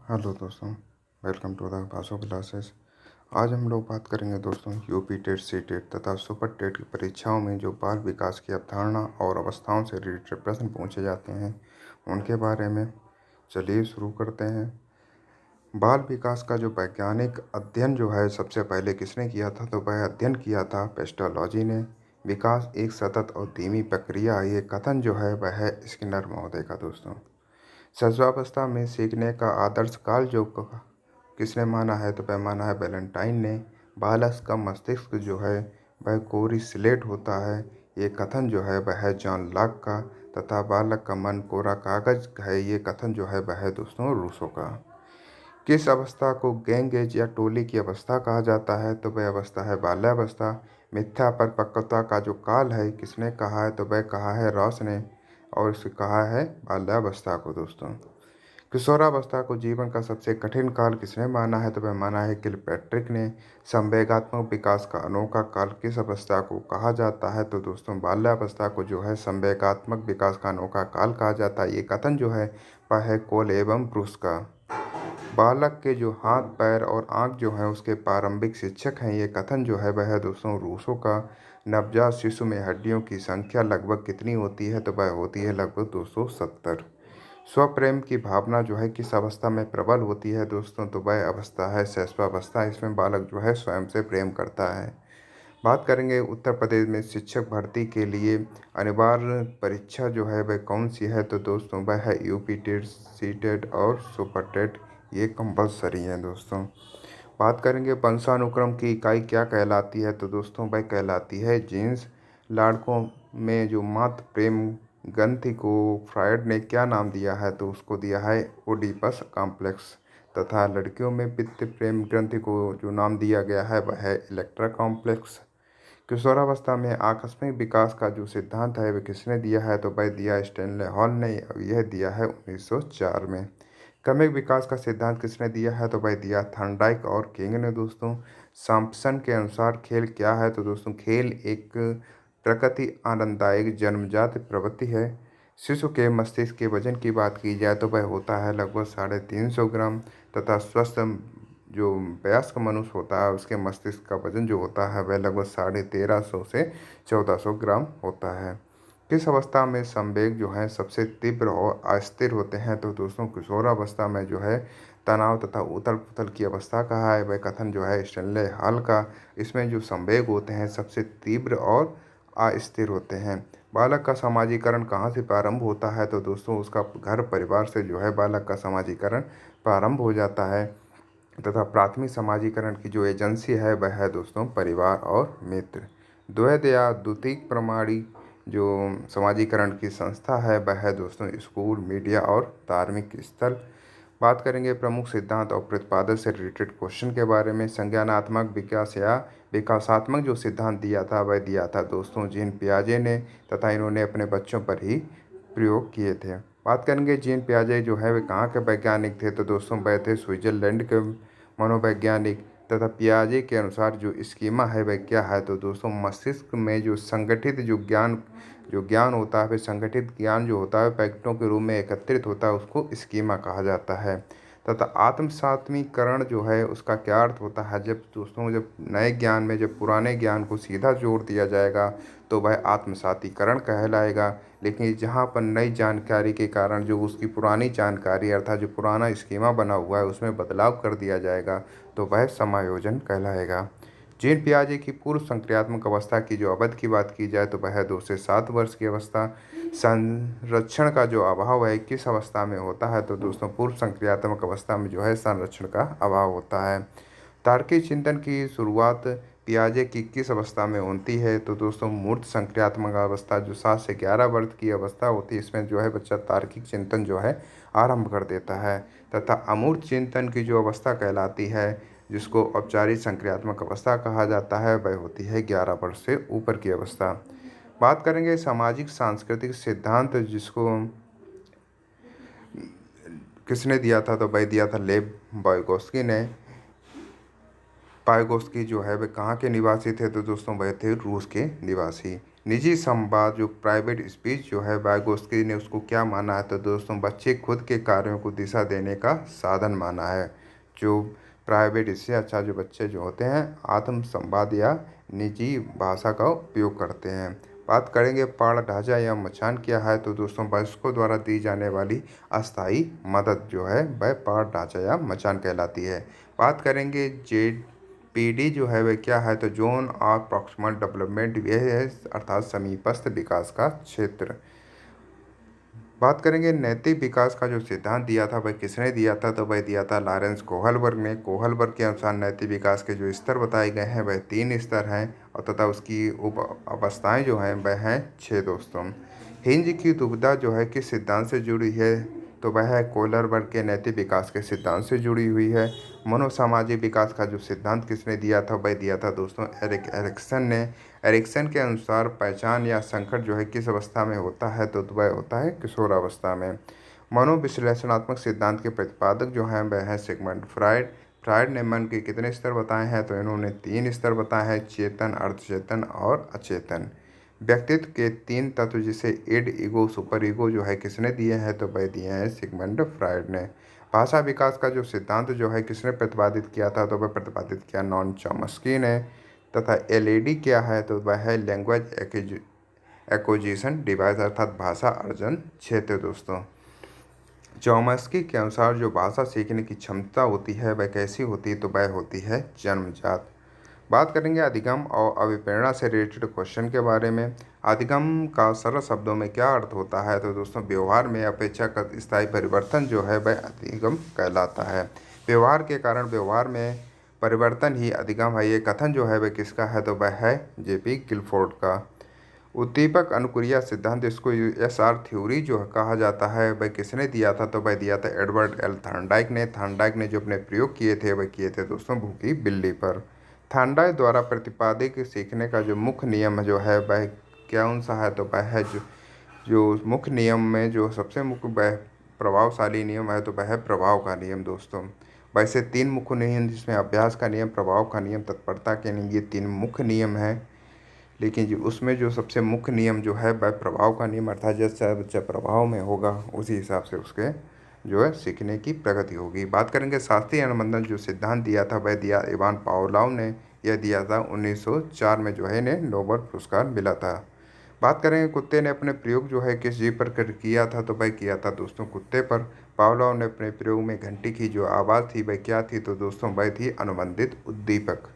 Hello दोस्तों, welcome to the भाषा classes. आज हम लोग बात करेंगे दोस्तों यूपी टेट, सी टेट तथा सुपर टेट की परीक्षाओं में जो बाल विकास की अवधारणा और अवस्थाओं से रिलेटेड प्रश्न पूछे जाते हैं उनके बारे में। चलिए शुरू करते हैं। बाल विकास का जो वैज्ञानिक अध्ययन जो है सबसे पहले किसने किया था, तो वह अध्ययन किया था पेस्टोलॉजी ने। विकास एक सतत और धीमी प्रक्रिया, ये कथन जो है वह है स्किनर महोदय का दोस्तों। शिशुअवस्था में सीखने का आदर्श काल जो किसने माना है, तो वह माना है वैलेंटाइन ने। बालक का मस्तिष्क जो है वह कोरी स्लेट होता है, ये कथन जो है वह है जॉन लॉक का। तथा बालक का मन कोरा कागज है, ये कथन जो है वह है दोस्तों रूसो का। किस अवस्था को गैंग एज या टोली की अवस्था कहा जाता है, तो वह अवस्था है बाल्यावस्था। मिथ्या परिपक्वता का जो काल है किसने कहा है, तो वह कहा है रॉस ने। और इसे कहा है बाल्यावस्था को दोस्तों। किशोरावस्था को जीवन का सबसे कठिन काल किसने माना है, तो वह माना है किलपैट्रिक ने। संवेगात्मक विकास का अनोखा काल किस अवस्था को कहा जाता है, तो दोस्तों बाल्यावस्था को जो है संवेगात्मक विकास का अनोखा काल कहा जाता है, ये कथन जो है वह है कोल एवं ब्रूस का। बालक के जो हाथ पैर और आँख जो है उसके प्रारंभिक शिक्षक हैं, ये कथन जो है वह है दोस्तों रूसो का। नवजात शिशु में हड्डियों की संख्या लगभग कितनी होती है, तो वह होती है लगभग 270। स्वप्रेम की भावना जो है किस अवस्था में प्रबल होती है दोस्तों, तो वह अवस्था है शैशवावस्था। इसमें बालक जो है स्वयं से प्रेम करता है। बात करेंगे उत्तर प्रदेश में शिक्षक भर्ती के लिए अनिवार्य परीक्षा जो है वह कौन सी है, तो दोस्तों वह है यूपी टेट, सी टेट और सुपर टेट, ये कंपलसरी है दोस्तों। बात करेंगे वंशानुक्रम की इकाई क्या कहलाती है, तो दोस्तों वह कहलाती है जीन्स। लड़कों में जो मातृ प्रेम ग्रंथि को फ्रायड ने क्या नाम दिया है, तो उसको दिया है ओडिपस कॉम्प्लेक्स। तथा लड़कियों में पितृ प्रेम ग्रंथि को जो नाम दिया गया है वह है इलेक्ट्रा कॉम्प्लेक्स। किशोरावस्था में आकस्मिक विकास का जो सिद्धांत है वह किसने दिया है, तो वह दिया स्टैनले हॉल ने, और यह दिया है 1904 में। क्रमिक विकास का सिद्धांत किसने दिया है, तो वह दिया थॉर्नडाइक और किंग ने दोस्तों। सैम्पसन के अनुसार खेल क्या है, तो दोस्तों खेल एक प्रकृति आनंददायक जन्मजात प्रवृत्ति है। शिशु के मस्तिष्क के वजन की बात की जाए तो वह होता है लगभग 350 ग्राम। तथा स्वस्थ जो वयस्क मनुष्य होता है उसके मस्तिष्क का वजन जो होता है वह लगभग 1350 से 1400 ग्राम होता है। किस अवस्था में संवेग जो है सबसे तीव्र और अस्थिर होते हैं, तो दोस्तों किशोरावस्था में जो है तनाव तथा उथल पुथल की अवस्था कहा है वह कथन जो है स्टैनले हॉल का। इसमें जो संवेग होते हैं सबसे तीव्र और अस्थिर होते हैं। बालक का समाजीकरण कहाँ से प्रारंभ होता है, तो दोस्तों उसका घर परिवार से जो है बालक का समाजीकरण प्रारंभ हो जाता है। तथा प्राथमिक समाजीकरण की जो एजेंसी है वह है दोस्तों परिवार और मित्र। द्वैध या द्वितीयक प्रमाणी जो समाजीकरण की संस्था है वह है दोस्तों स्कूल, मीडिया और धार्मिक स्थल। बात करेंगे प्रमुख सिद्धांत और प्रतिपादन से रिलेटेड क्वेश्चन के बारे में। संज्ञानात्मक विकास या विकासात्मक जो सिद्धांत दिया था वह दिया था दोस्तों जीन पियाजे ने। तथा इन्होंने अपने बच्चों पर ही प्रयोग किए थे। बात करेंगे जीन पियाजे जो है वे कहाँ के वैज्ञानिक थे, तो दोस्तों वह थे स्विट्जरलैंड के मनोवैज्ञानिक। तथा पियाजे के अनुसार जो स्कीमा है वह क्या है, तो दोस्तों मस्तिष्क में जो संगठित जो ज्ञान होता है, वह संगठित ज्ञान जो होता है पैकेटों के रूप में एकत्रित होता है, उसको स्कीमा कहा जाता है। तथा आत्मसात्मीकरण जो है उसका क्या अर्थ होता है, जब दोस्तों जब नए ज्ञान में जब पुराने ज्ञान को सीधा जोड़ दिया जाएगा तो वह आत्मसातीकरण कहलाएगा। लेकिन जहाँ पर नई जानकारी के कारण जो उसकी पुरानी जानकारी अर्थात जो पुराना स्कीमा बना हुआ है उसमें बदलाव कर दिया जाएगा तो वह समायोजन कहलाएगा। जीन पियाजे की पूर्व संक्रियात्मक अवस्था की जो अवधि की बात की जाए तो वह 2 से 7 वर्ष की अवस्था। संरक्षण का जो अभाव है किस अवस्था में होता है, तो दोस्तों पूर्व संक्रियात्मक अवस्था में जो है संरक्षण का अभाव होता है। तार्किक चिंतन की शुरुआत पियाजे की किस अवस्था में होती है, तो दोस्तों मूर्त संक्रियात्मक अवस्था जो 7 से 11 वर्ष की अवस्था होती है, इसमें जो है बच्चा तार्किक चिंतन जो है आरंभ कर देता है। तथा अमूर्त चिंतन की जो अवस्था कहलाती है जिसको औपचारिक संक्रियात्मक अवस्था कहा जाता है वह होती है 11 वर्ष से ऊपर की अवस्था। बात करेंगे सामाजिक सांस्कृतिक सिद्धांत जिसको किसने दिया था, तो वह दिया था लेव वाइगोत्स्की ने। वाइगोत्स्की जो है वे कहाँ के निवासी थे, तो दोस्तों वह थे रूस के निवासी। निजी संवाद जो प्राइवेट स्पीच जो है वाइगोत्स्की ने उसको क्या माना है, तो दोस्तों बच्चे खुद के कार्यों को दिशा देने का साधन माना है। जो प्राइवेट, इससे अच्छा जो बच्चे जो होते हैं आत्म संवाद या निजी भाषा का उपयोग करते हैं। बात करेंगे पाठ ढांचा या मचान क्या है, तो दोस्तों वयस्कों द्वारा दी जाने वाली अस्थायी मदद जो है वह पाठ ढांचा या मचान कहलाती है। बात करेंगे जेडपीडी जो है वह क्या है, तो जोन ऑफ प्रॉक्सिमल डेवलपमेंट, यह है अर्थात समीपस्थ विकास का क्षेत्र। बात करेंगे नैतिक विकास का जो सिद्धांत दिया था वह किसने दिया था, तो वह दिया था लॉरेंस कोहलबर्ग ने। कोहलबर्ग के अनुसार नैतिक विकास के जो स्तर बताए गए हैं वह 3 स्तर हैं और तथा उसकी उप अवस्थाएं जो हैं वह हैं 6 दोस्तों। हिंज की दुविधा जो है किस सिद्धांत से जुड़ी है, तो वह है कोहलबर्ग के नैतिक विकास के सिद्धांत से जुड़ी हुई है। मनोसामाजिक विकास का जो सिद्धांत किसने दिया था, वह दिया था दोस्तों एरिक्सन ने। एरिक्सन के अनुसार पहचान या संकट जो है किस अवस्था में होता है, तो वह होता है किशोरावस्था में। मनोविश्लेषणात्मक सिद्धांत के प्रतिपादक जो हैं वह हैं सिगमंड फ्राइड। फ्राइड ने मन के कितने स्तर बताए हैं, तो इन्होंने 3 स्तर बताए हैं, चेतन, अर्धचेतन और अचेतन। व्यक्तित्व के 3 तत्व जिसे इड, ईगो, सुपर ईगो जो है किसने दिए हैं, तो वह दिए हैं सिगमंड फ्राइड ने। भाषा विकास का जो सिद्धांत जो है किसने प्रतिपादित किया था, तो वह प्रतिपादित किया नॉन चॉम्स्की ने। तथा एलईडी क्या है, तो वह है लैंग्वेज एक्विजिशन डिवाइस अर्थात भाषा अर्जन क्षेत्र दोस्तों। चॉम्स्की के अनुसार जो भाषा सीखने की क्षमता होती है वह कैसी होती है, तो वह होती है जन्मजात। बात करेंगे अधिगम और अभिप्रेरणा से रिलेटेड क्वेश्चन के बारे में। अधिगम का सरल शब्दों में क्या अर्थ होता है, तो दोस्तों व्यवहार में अपेक्षाकृत स्थायी परिवर्तन जो है वह अधिगम कहलाता है। व्यवहार के कारण व्यवहार में परिवर्तन ही अधिगम है। ये कथन जो है वह किसका है, तो वह है जेपी गिलफोर्ड का। उद्दीपक अनुक्रिया सिद्धांत, इसको एसआर थ्योरी जो कहा जाता है, वह किसने दिया था, तो वह दिया था एडवर्ड एल थॉर्नडाइक ने। थॉर्नडाइक ने जो अपने प्रयोग किए थे वह किए थे दोस्तों भूखी बिल्ली पर। थॉर्नडाइक द्वारा प्रतिपादित सीखने का जो मुख्य नियम जो है वह कौन सा है, तो वह है जो मुख्य नियम में जो सबसे मुख्य वह प्रभावशाली नियम है, तो वह है प्रभाव का नियम दोस्तों। वैसे 3 मुख्य नियम जिसमें अभ्यास का नियम, प्रभाव का नियम, तत्परता के नियम, ये 3 मुख्य नियम हैं। लेकिन जो उसमें जो सबसे मुख्य नियम जो है वह प्रभाव का नियम, अर्थात जैसा बच्चा प्रभाव में होगा उसी हिसाब से उसके जो है सीखने की प्रगति होगी। बात करेंगे शास्त्रीय अनुबंधन जो सिद्धांत दिया था वह दिया इवान पावलोव ने। यह दिया था 1904 में जो है इन्हें नोबेल पुरस्कार मिला था। बात करेंगे कुत्ते ने अपने प्रयोग जो है किस जीव पर किया था, तो वह किया था दोस्तों कुत्ते पर। पावलोव ने अपने प्रयोग में घंटी की जो आवाज़ थी वह क्या थी, तो दोस्तों वह थी अनुबंधित उद्दीपक।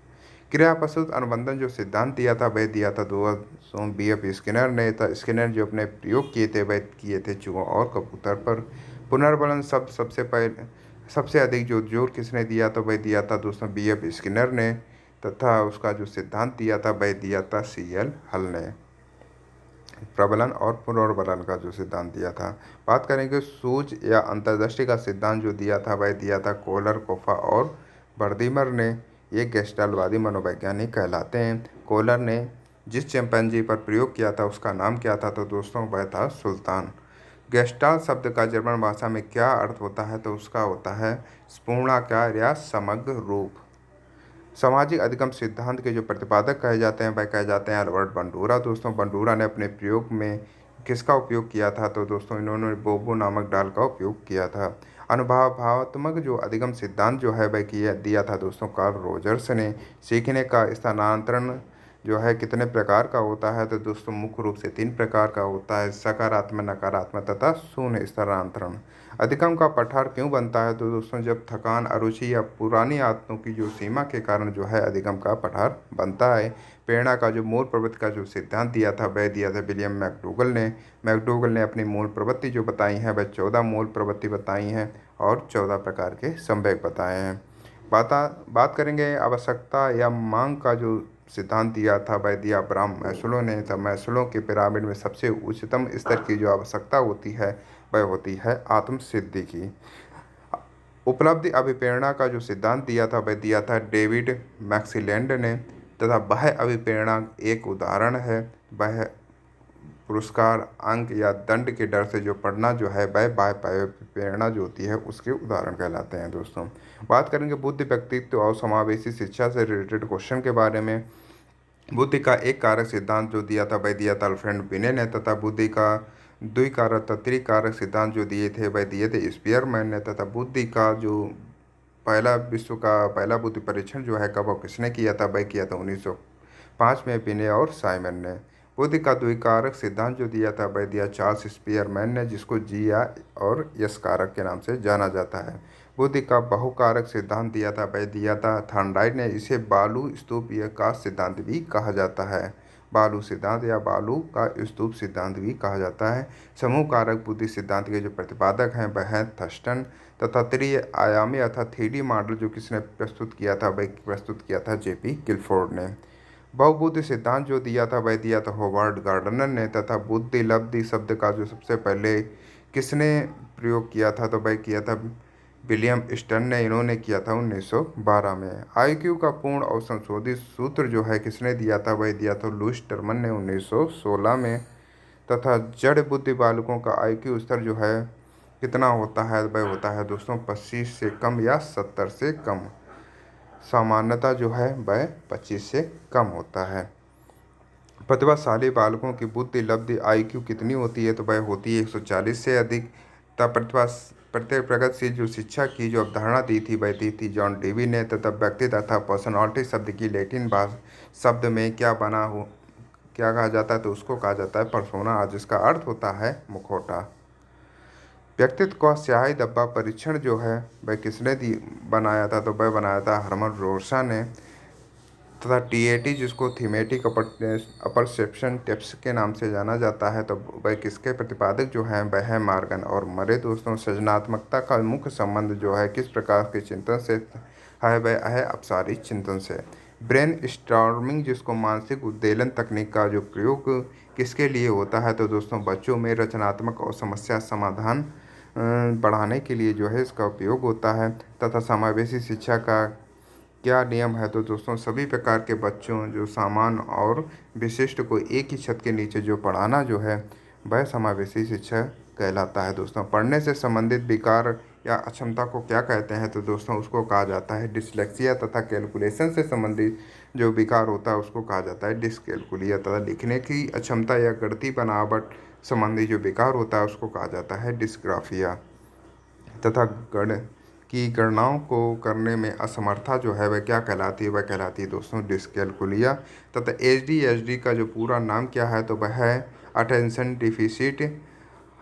क्रिया प्रस्तुत अनुबंधन जो सिद्धांत दिया था वह दिया था दोस्तों बीएफ स्किनर ने। स्किनर जो अपने प्रयोग किए थे वह किए थे चूहों और कबूतर पर। पुनर्बलन शब्द सबसे अधिक जो जोर किसने दिया, तो वह दिया था दोस्तों बीएफ स्किनर ने। तथा उसका जो सिद्धांत दिया था वह दिया था सीएल हल ने। प्रबलन और पुनर्बलन का जो सिद्धांत दिया था। बात करेंगे सूझ या अंतर्दृष्टि का सिद्धांत जो दिया था वह दिया था कोहलर, कोफा और वर्दीमर ने। ये गेस्टाल्टवादी मनोवैज्ञानिक कहलाते हैं। कोहलर ने जिस चिंपैंजी पर प्रयोग किया था उसका नाम क्या था, तो दोस्तों वह था सुल्तान। गेस्टाल्ट शब्द का जर्मन भाषा में क्या अर्थ होता है, तो उसका होता है पूर्णाकार या समग्र रूप। सामाजिक अधिगम सिद्धांत के जो प्रतिपादक कहे जाते हैं वह कहे जाते हैं अल्बर्ट बंडूरा दोस्तों। बंडूरा ने अपने प्रयोग में किसका उपयोग किया था, तो दोस्तों इन्होंने बोबो नामक डाल का उपयोग किया था। अनुभवात्मक जो अधिगम सिद्धांत जो है वह दिया था दोस्तों कार्ल रोजर्स ने। सीखने का स्थानांतरण जो है कितने प्रकार का होता है, तो दोस्तों मुख्य रूप से 3 प्रकार का होता है, सकारात्मक, नकारात्मक तथा शून्य स्थानांतरण। अधिगम का पठार क्यों बनता है, तो दोस्तों जब थकान, अरुचि या पुरानी आदतों की जो सीमा के कारण जो है अधिगम का पठार बनता है। प्रेरणा का जो मूल प्रवृत्ति का जो सिद्धांत दिया था वह दिया था विलियम मैकडूगल ने। मैकडूगल ने अपनी मूल प्रवृत्ति जो बताई हैं वह 14 मूल प्रवृत्ति बताई हैं और 14 प्रकार के संवेग बताए हैं। बात करेंगे आवश्यकता या मांग का जो सिद्धांत दिया था वह दिया अब्राहम मैस्लो ने। तब मैस्लो के पिरामिड में सबसे उच्चतम स्तर की जो आवश्यकता होती है वह होती है आत्म सिद्धि की। उपलब्धि अभिप्रेरणा का जो सिद्धांत दिया था वह दिया था डेविड मैक्सीलैंड ने। तथा बाह्य अभिप्रेरणा एक उदाहरण है। वह पुरस्कार, अंक या दंड के डर से जो पढ़ना जो है वह बाह्य प्रेरणा जो होती है उसके उदाहरण कहलाते हैं दोस्तों। बात करेंगे बुद्धि, व्यक्तित्व और समावेशी शिक्षा से रिलेटेड क्वेश्चन के बारे में। बुद्धि का एक कारक सिद्धांत जो दिया था वह दिया था अल्फ्रेड बिने ने, तथा बुद्धि का द्विकारक त्रिकारक सिद्धांत जो दिए थे वह दिए थे स्पीयरमैन ने, तथा बुद्धि का जो पहला विश्व का पहला बुद्धि परीक्षण जो है कब और किसने किया था, वह किया था 1905 में बिने और साइमन ने। बुद्धि का द्विकारक सिद्धांत जो दिया था वह दिया चार्ल्स स्पीयरमैन ने, जिसको जी और यस कारक के नाम से जाना जाता है। बुद्धि का बहुकारक सिद्धांत दिया था वह दिया था थॉर्नडाइक ने। इसे बालू स्तूप या कास्ट सिद्धांत भी कहा जाता है। बालू सिद्धांत या बालू का स्तूप सिद्धांत भी कहा जाता है। समूह कारक बुद्धि सिद्धांत के जो प्रतिपादक हैं वह हैं थर्स्टन, तथा त्रि-आयामी अर्थात 3D मॉडल जो किसने प्रस्तुत किया था, वह प्रस्तुत किया था जेपी गिलफोर्ड ने। बहुबुद्धि सिद्धांत जो दिया था वह दिया था होवार्ड गार्डनर ने, तथा बुद्धि लब्धि शब्द का जो सबसे पहले किसने प्रयोग किया था, तो वह किया था विलियम स्टर्न ने। इन्होंने किया था 1912 में। आईक्यू का पूर्ण और संशोधित सूत्र जो है किसने दिया था, वह दिया था लुईस टर्मन ने 1916 में। तथा जड़ बुद्धि बालकों का आईक्यू स्तर जो है कितना होता है, वह होता है दोस्तों 25 से कम या 70 से कम। सामान्यता जो है वह 25 से कम होता है। प्रतिभाशाली बालकों की बुद्धि लब्धि आईक्यू कितनी होती है, तो वह होती है 140 से अधिक। तथा प्रत्येक प्रगतिशील जो शिक्षा की जो अवधारणा दी थी वह दी थी जॉन डेवी ने। तथा व्यक्ति तथा पर्सनालिटी शब्द की लैटिन भाषा शब्द में क्या कहा जाता है, तो उसको कहा जाता है पर्सोना, आज इसका अर्थ होता है मुखौटा। व्यक्तित्व का स्याही डब्बा परीक्षण जो है वह किसने बनाया था, तो वह बनाया था हरमन रोसा ने। तथा टीएटी जिसको थीमेटिक अपरसेप्शन टिप्स के नाम से जाना जाता है, तो वह किसके प्रतिपादक जो हैं वह है मार्गन और मरे। दोस्तों सृजनात्मकता का मुख्य संबंध जो है किस प्रकार के चिंतन से है, वह है अपसारी चिंतन से। ब्रेन स्टॉर्मिंग जिसको मानसिक उद्वेलन तकनीक का जो प्रयोग किसके लिए होता है, तो दोस्तों बच्चों में रचनात्मक और समस्या समाधान बढ़ाने के लिए जो है इसका उपयोग होता है। तथा समावेशी शिक्षा का क्या नियम है, तो दोस्तों सभी प्रकार के बच्चों जो सामान और विशिष्ट को एक ही छत के नीचे जो पढ़ाना जो है वह समावेशी शिक्षा कहलाता है। दोस्तों पढ़ने से संबंधित विकार या अक्षमता को क्या कहते हैं, तो दोस्तों उसको कहा जाता है डिसलेक्सिया। तथा कैलकुलेशन से संबंधित जो विकार होता है उसको कहा जाता है डिसकैलकुलिया। तथा लिखने की अक्षमता या गणितीय बनावट संबंधी जो विकार होता है उसको कहा जाता है डिस्ग्राफिया। तथा गणनाओं को करने में असमर्था जो है वह क्या कहलाती है, वह कहलाती है दोस्तों डिस्कैलकुलिया। तथा एचडी का जो पूरा नाम क्या है, तो वह है attention deficit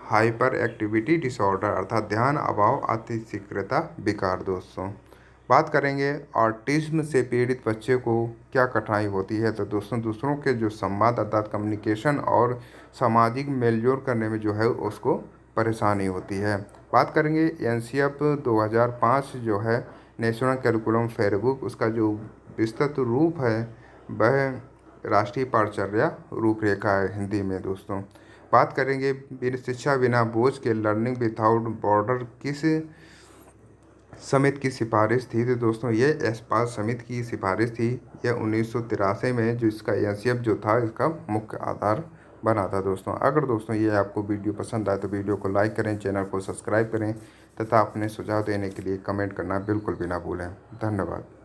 hyper activity disorder, अर्थात ध्यान अभाव अतिशीघ्रता विकार। दोस्तों बात करेंगे ऑटिज्म से पीड़ित बच्चे को क्या कठिनाई होती है, तो दोस्तों दूसरों के जो संवाद अर्थात कम्युनिकेशन और सामाजिक मेलजोल करने में जो है उसको परेशानी होती है। बात करेंगे एनसीएफ 2005 जो है नेशनल करिकुलम फेयरबुक, उसका जो विस्तृत रूप है वह राष्ट्रीय पाठचर्या रूपरेखा है हिंदी में। दोस्तों बात करेंगे शिक्षा बिना बोझ के लर्निंग विदाउट बॉर्डर किस समिति की सिफारिश थी, तो दोस्तों ये एस्पाल समिति की सिफारिश थी। यह 1983 में जो इसका एनसीएफ जो था इसका मुख्य आधार बना था। दोस्तों अगर दोस्तों ये आपको वीडियो पसंद आए तो वीडियो को लाइक करें, चैनल को सब्सक्राइब करें तथा अपने सुझाव देने के लिए कमेंट करना बिल्कुल भी ना भूलें। धन्यवाद।